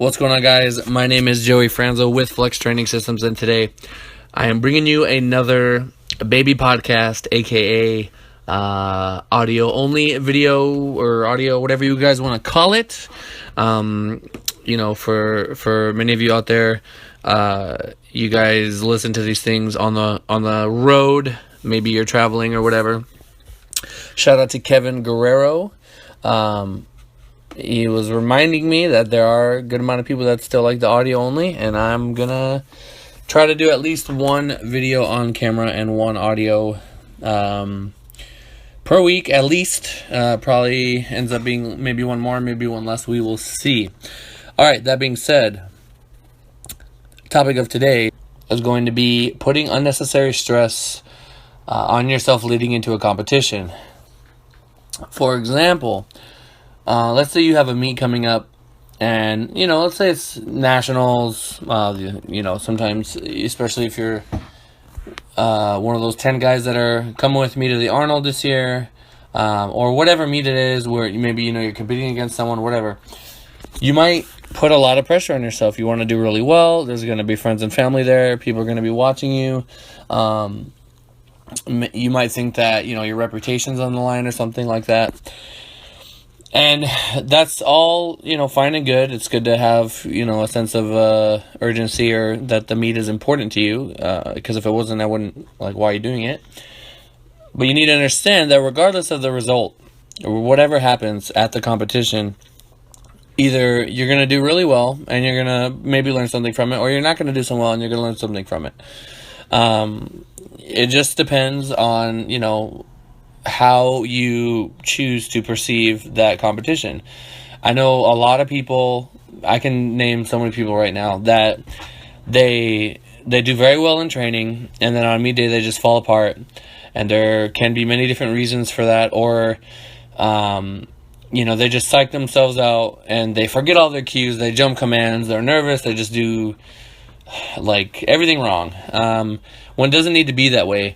What's going on, guys? My name is Joey Franzo with Flex Training Systems, and today I am bringing you another baby podcast, aka audio only, video or audio, whatever you guys want to call it. For many of you out there, you guys listen to these things on the road. Maybe you're traveling or whatever. Shout out to Kevin Guerrero. He was reminding me that there are a good amount of people that still like the audio only, and I'm gonna try to do at least one video on camera and one audio per week at least. Probably ends up being maybe one more, maybe one less. We will see. All right, that being said, topic of today is going to be putting unnecessary stress on yourself leading into a competition. For example, let's say you have a meet coming up, and let's say it's nationals. Sometimes, especially if you're one of those 10 guys that are coming with me to the Arnold this year, or whatever meet it is, where maybe you're competing against someone, whatever. You might put a lot of pressure on yourself. You want to do really well. There's going to be friends and family there. People are going to be watching you. You might think that your reputation's on the line or something like that. And that's all, fine and good. It's good to have, a sense of urgency, or that the meet is important to you. Because if it wasn't, I wouldn't, why are you doing it? But you need to understand that regardless of the result, or whatever happens at the competition, either you're going to do really well and you're going to maybe learn something from it, or you're not going to do so well and you're going to learn something from it. It just depends on, how you choose to perceive that competition. I know a lot of people, I can name so many people right now, that they do very well in training, and then on meet day they just fall apart, and there can be many different reasons for that, or they just psych themselves out and they forget all their cues, they jump commands, they're nervous, they just do everything wrong, when it doesn't need to be that way.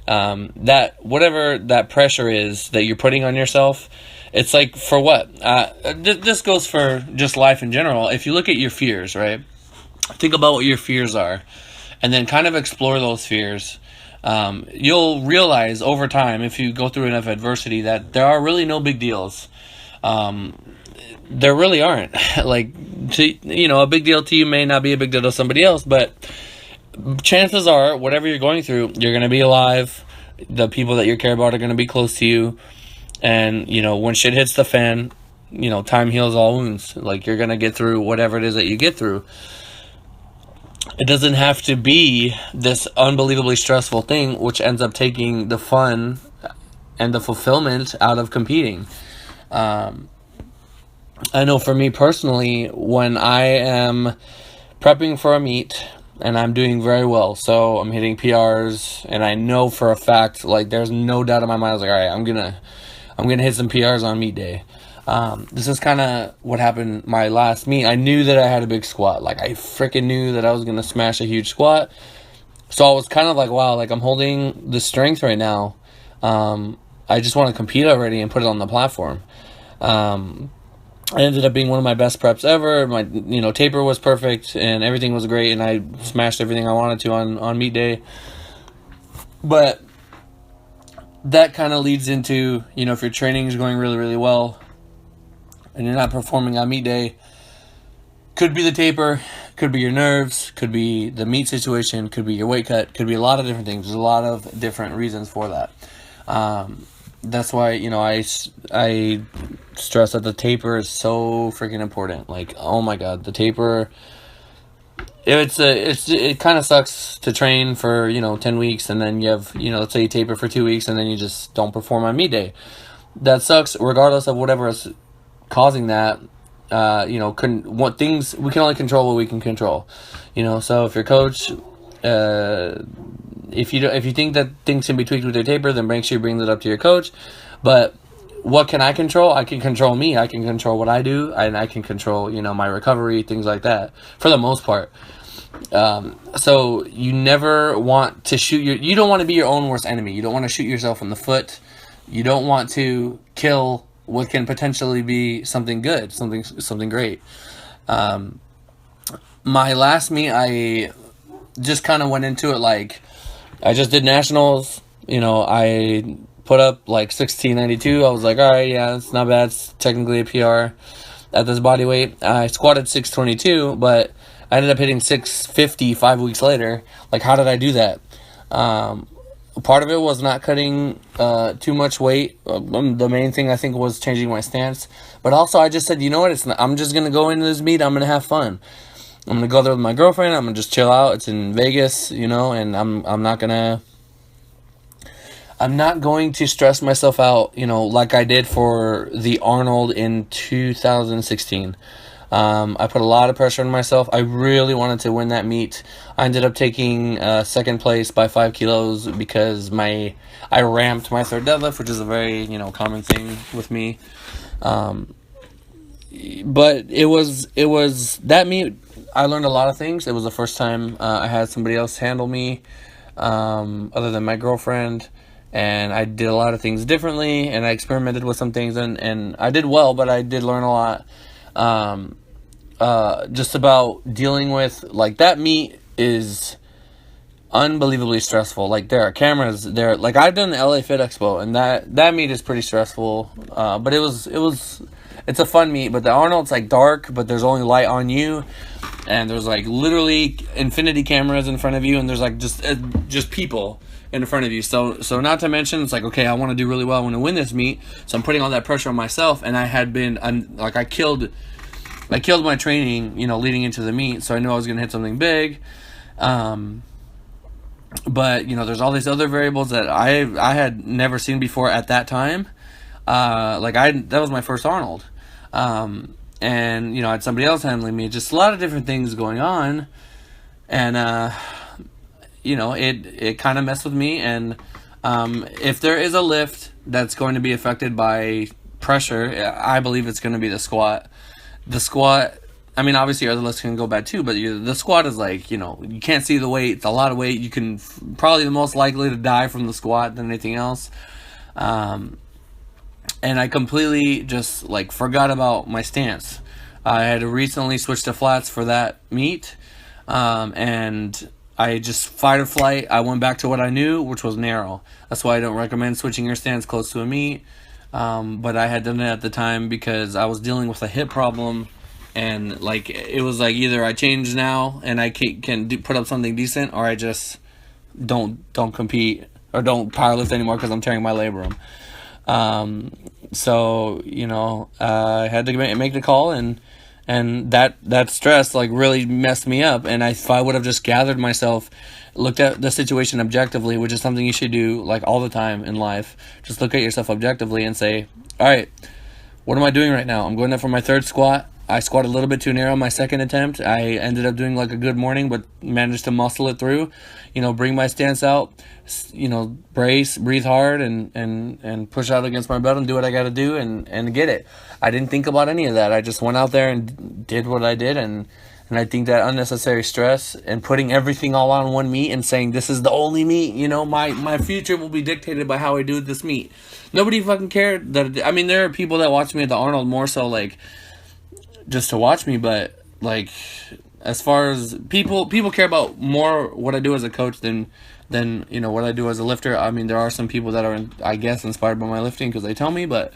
That whatever that pressure is that you're putting on yourself, it's for what? This goes for just life in general. If you look at your fears, right? Think about what your fears are, and then kind of explore those fears. You'll realize over time, if you go through enough adversity, that there are really no big deals. There really aren't. A big deal to you may not be a big deal to somebody else, but chances are, whatever you're going through, you're going to be alive. The people that you care about are going to be close to you. And, when shit hits the fan, time heals all wounds. You're going to get through whatever it is that you get through. It doesn't have to be this unbelievably stressful thing, which ends up taking the fun and the fulfillment out of competing. I know for me personally, when I am prepping for a meet, and I'm doing very well, so I'm hitting PRs, and I know for a fact, there's no doubt in my mind, I was all right, I'm gonna hit some PRs on meet day. This is kind of what happened my last meet. I knew that I had a big squat. I freaking knew that I was gonna smash a huge squat. So I was kind of wow, I'm holding the strength right now. I just want to compete already and put it on the platform. It ended up being one of my best preps ever. My, taper was perfect and everything was great, and I smashed everything I wanted to on meet day. But that kind of leads into, if your training is going really, really well and you're not performing on meet day, could be the taper, could be your nerves, could be the meet situation, could be your weight cut, could be a lot of different things. There's a lot of different reasons for that. That's why, I stress that the taper is so freaking important. Oh my God, the taper, it kind of sucks to train for, 10 weeks, and then you have, let's say you taper for 2 weeks, and then you just don't perform on meet day. That sucks regardless of whatever is causing that. We can only control what we can control, so if your coach, if you think that things can be tweaked with your taper, then make sure you bring that up to your coach. But what can I control? I can control me. I can control what I do, and I can control, my recovery, things like that, for the most part. So you never want to you don't want to be your own worst enemy. You don't want to shoot yourself in the foot. You don't want to kill what can potentially be something good, something great. My last meet, I just kind of went into it like I just did nationals. I put up like 1692. I was like, all right, yeah, it's not bad. It's technically a PR at this body weight. I squatted 622, but I ended up hitting 650 5 weeks later. Like, how did I do that? Part of it was not cutting too much weight. The main thing I think was changing my stance. But also, I just said, you know what? I'm just gonna go into this meet. I'm gonna have fun. I'm gonna go there with my girlfriend. I'm gonna just chill out. It's in Vegas, and I'm not going to stress myself out, like I did for the Arnold in 2016. I put a lot of pressure on myself. I really wanted to win that meet. I ended up taking second place by 5 kilos because I ramped my third deadlift, which is a very common thing with me. But it was that meet. I learned a lot of things. It was the first time I had somebody else handle me, other than my girlfriend. And I did a lot of things differently, and I experimented with some things, and I did well, but I did learn a lot. Just about dealing with, like, that meet is unbelievably stressful. Like, there are cameras there. Like, I've done the LA Fit Expo, and that meet is pretty stressful. But it's a fun meet. But the Arnold's like dark, but there's only light on you, and there's like literally infinity cameras in front of you, and there's like just people in front of you. So not to mention, it's like, okay, I want to do really well. I want to win this meet, so I'm putting all that pressure on myself. And I had been I killed my training, leading into the meet, so I knew I was going to hit something big. But there's all these other variables that I had never seen before at that time. That was my first Arnold. And I had somebody else handling me, just a lot of different things going on. And it kind of messed with me. And if there is a lift that's going to be affected by pressure, I believe it's going to be the squat. The squat, I mean, obviously other lifts can go bad too, but the squat is like, you can't see the weight. It's a lot of weight. You can probably the most likely to die from the squat than anything else. And I completely just forgot about my stance. I had recently switched to flats for that meet. And I just fight or flight. I went back to what I knew, which was narrow. That's why I don't recommend switching your stance close to a meet. But I had done it at the time because I was dealing with a hip problem, and it was either I change now and I can put up something decent, or I just don't compete or don't powerlift anymore because I'm tearing my labrum. So I had to make the call, and that stress really messed me up. And if I would have just gathered myself, looked at the situation objectively, which is something you should do all the time in life, just look at yourself objectively and say, all right, what am I doing right now? I'm going up for my third squat. I squatted a little bit too narrow my second attempt. I ended up doing a good morning, but managed to muscle it through, bring my stance out, brace, breathe hard, and push out against my belt and do what I got to do and get it. I didn't think about any of that. I just went out there and did what I did, and I think that unnecessary stress and putting everything all on one meet and saying this is the only meet, my future will be dictated by how I do this meet. Nobody fucking cared there are people that watch me at the Arnold more so just to watch me, but as far as people care about more what I do as a coach than what I do as a lifter. I mean, there are some people that are, I guess, inspired by my lifting because they tell me, but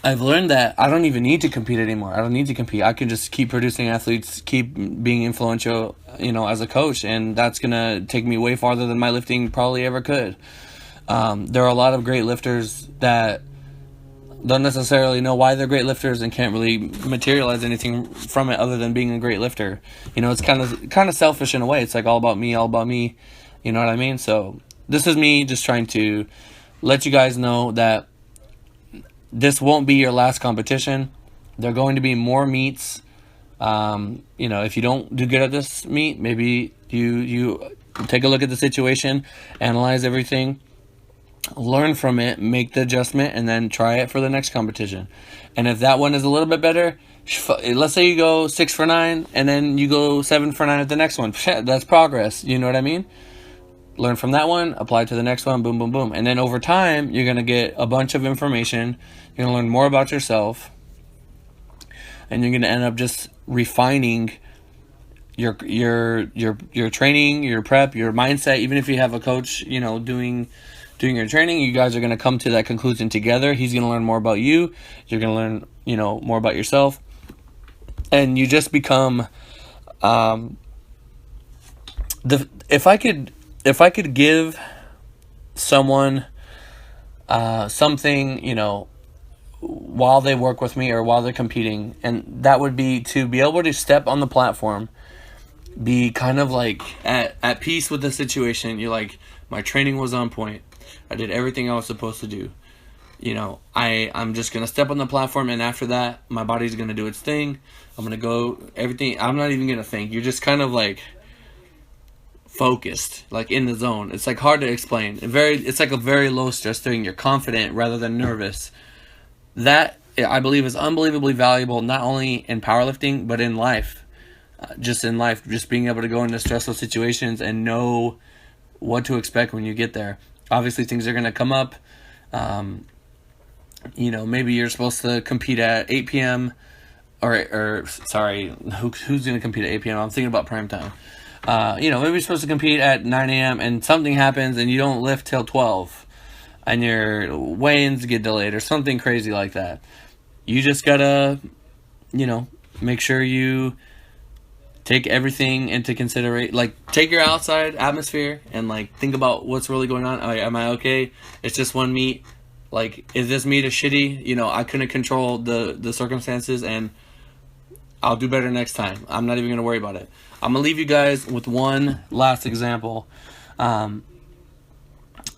I've learned that I don't even need to compete anymore. I don't need to compete. I can just keep producing athletes, keep being influential, as a coach, and that's gonna take me way farther than my lifting probably ever could. There are a lot of great lifters that don't necessarily know why they're great lifters and can't really materialize anything from it other than being a great lifter. It's kind of selfish in a way. It's all about me, all about me. You know what I mean? So this is me just trying to let you guys know that this won't be your last competition. There are going to be more meets. If you don't do good at this meet, maybe you take a look at the situation, analyze everything, learn from it, make the adjustment, and then try it for the next competition. And if that one is a little bit better, let's say you go 6 for 9 and then you go 7 for 9 at the next one. That's progress. You know what I mean? Learn from that one, apply to the next one, boom, boom, boom. And then over time, you're going to get a bunch of information. You're going to learn more about yourself. and you're going to end up just refining your training, your prep, your mindset. Even if you have a coach, doing your training, you guys are going to come to that conclusion together. He's going to learn more about you. You're going to learn, more about yourself, and you just become. If I could give someone something, while they work with me or while they're competing, and that would be to be able to step on the platform, be kind of like at peace with the situation. You're like, my training was on point. I did everything I was supposed to do. I'm just going to step on the platform, and after that, my body's going to do its thing. I'm going to go, everything, I'm not even going to think. You're just kind of like focused, like in the zone. It's like hard to explain. It's like a very low stress thing. You're confident rather than nervous. That, I believe, is unbelievably valuable, not only in powerlifting, but in life. Just in life, just being able to go into stressful situations and know what to expect when you get there. Obviously, things are going to come up. Maybe you're supposed to compete at 8 p.m. or sorry, who's going to compete at 8 p.m.? I'm thinking about prime time. Maybe you're supposed to compete at 9 a.m. and something happens and you don't lift till 12 and your weigh-ins get delayed or something crazy like that. You just gotta, make sure you take everything into consideration. Like, take your outside atmosphere and, think about what's really going on. Am I okay? It's just one meet. Is this meet a shitty? I couldn't control the circumstances, and I'll do better next time. I'm not even going to worry about it. I'm going to leave you guys with one last example.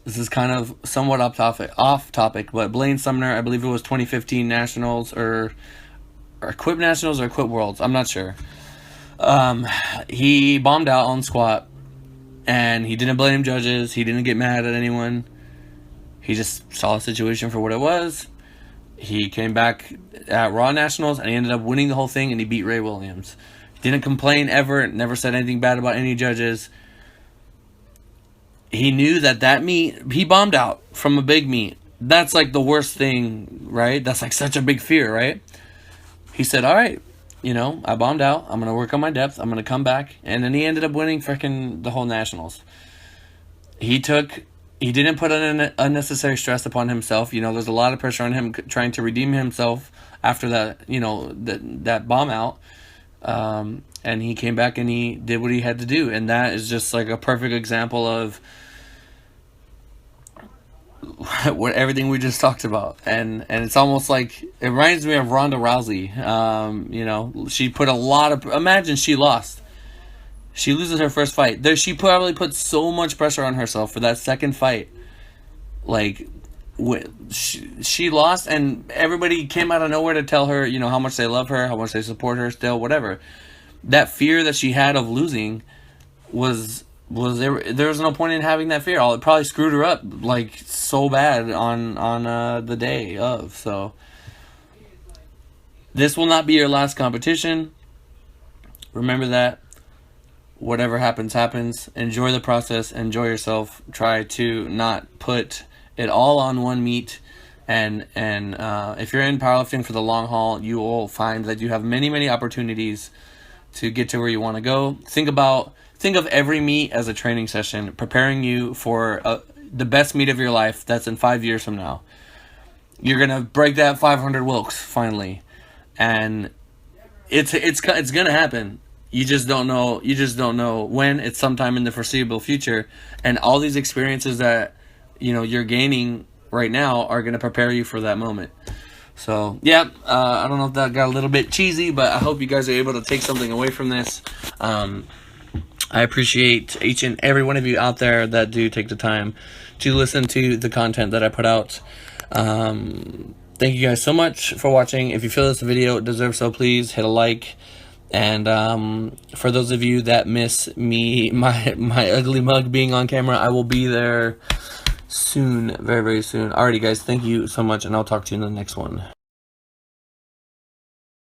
This is kind of somewhat off topic, but Blaine Sumner, I believe it was 2015 Nationals or Equip Nationals or Equip Worlds. I'm not sure. He bombed out on squat, and he didn't blame judges. He didn't get mad at anyone. He just saw the situation for what it was. He came back at Raw Nationals, and he ended up winning the whole thing, and he beat Ray Williams. Didn't complain ever, never said anything bad about any judges. He knew that meet, he bombed out from a big meet. That's the worst thing, right? That's such a big fear, right? He said, all right, I bombed out. I'm going to work on my depth. I'm going to come back. And then he ended up winning freaking the whole Nationals. He didn't put an unnecessary stress upon himself. There's a lot of pressure on him trying to redeem himself after that, that bomb out. And he came back and he did what he had to do. And that is just a perfect example of everything we just talked about. And it's almost it reminds me of Ronda Rousey. She put imagine she lost. She loses her first fight. She probably put so much pressure on herself for that second fight. She lost, and everybody came out of nowhere to tell her, how much they love her, how much they support her still, whatever. That fear that she had of losing was there was no point in having that fear. It probably screwed her up so bad on the day of. So this will not be your last competition. Remember that. Whatever happens, happens. Enjoy the process. Enjoy yourself. Try to not put it all on one meet. And if you're in powerlifting for the long haul, you will find that you have many, many opportunities to get to where you want to go. Think of every meet as a training session, preparing you for the best meet of your life. That's in 5 years from now. You're gonna break that 500 Wilks finally, and it's gonna happen. You just don't know when. It's sometime in the foreseeable future, and all these experiences that you're gaining right now are going to prepare you for that moment. So yeah, I don't know if that got a little bit cheesy, but I hope you guys are able to take something away from this. I appreciate each and every one of you out there that do take the time to listen to the content that I put out. Thank you guys so much for watching. If you feel this video deserves so, please hit a like. And for those of you that miss me, my ugly mug being on camera, I will be there soon, very, very soon. Alrighty, guys, thank you so much, and I'll talk to you in the next one.